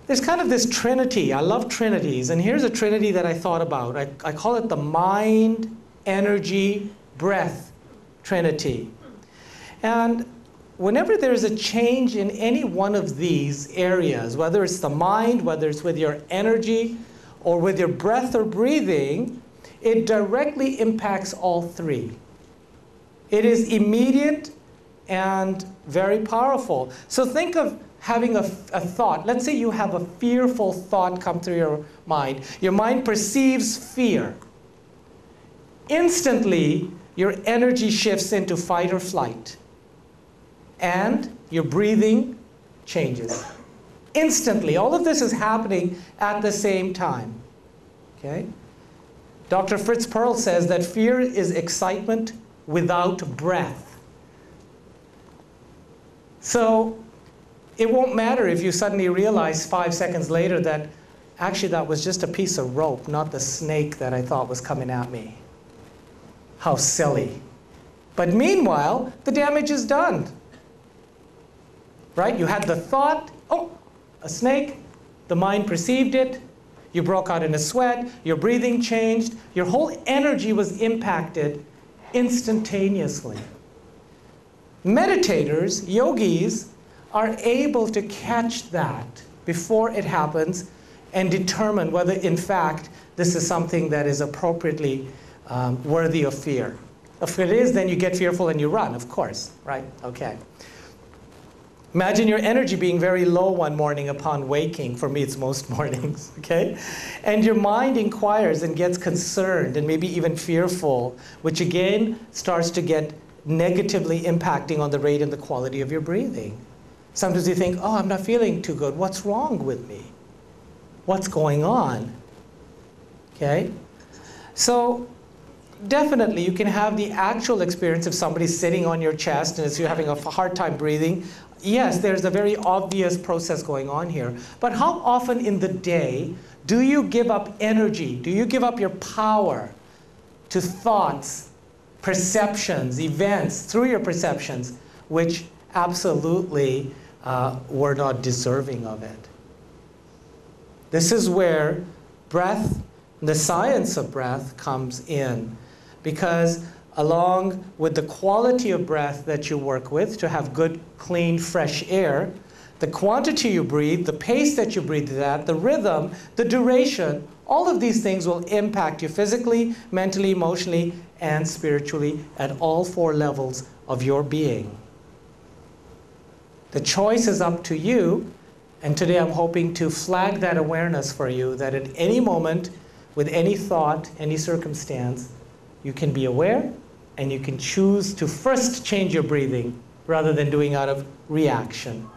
There's kind of this trinity. I love trinities. And here's a trinity that I thought about. I call it the mind, energy, breath trinity. And whenever there's a change in any one of these areas, whether it's the mind, whether it's with your energy, or with your breath or breathing, it directly impacts all three. It is immediate and very powerful. So think of having a thought. Let's say you have a fearful thought come through your mind. Your mind perceives fear. Instantly, your energy shifts into fight or flight. And your breathing changes. Instantly. All of this is happening at the same time. Okay? Dr. Fritz Perls says that fear is excitement without breath. So it won't matter if you suddenly realize 5 seconds later that actually that was just a piece of rope, not the snake that I thought was coming at me. How silly. But meanwhile, the damage is done. Right? You had the thought, oh, a snake. The mind perceived it. You broke out in a sweat. Your breathing changed. Your whole energy was impacted instantaneously. Meditators, yogis, are able to catch that before it happens and determine whether, in fact, this is something that is appropriately worthy of fear. If it is, then you get fearful and you run, of course, right? Okay. Imagine your energy being very low one morning upon waking. For me, it's most mornings, okay? And your mind inquires and gets concerned and maybe even fearful, which again starts to get negatively impacting on the rate and the quality of your breathing. Sometimes you think, oh, I'm not feeling too good. What's wrong with me? What's going on? Okay? So definitely you can have the actual experience of somebody sitting on your chest and as you're having a hard time breathing. Yes, there's a very obvious process going on here. But how often in the day do you give up energy? Do you give up your power to thoughts, perceptions, events, through your perceptions, which absolutely were not deserving of it? This is where breath, the science of breath, comes in. Because along with the quality of breath that you work with to have good, clean, fresh air, the quantity you breathe, the pace that you breathe at, the rhythm, the duration, all of these things will impact you physically, mentally, emotionally, and spiritually at all 4 levels of your being. The choice is up to you, and today I'm hoping to flag that awareness for you that at any moment, with any thought, any circumstance, you can be aware and you can choose to first change your breathing rather than doing out of reaction.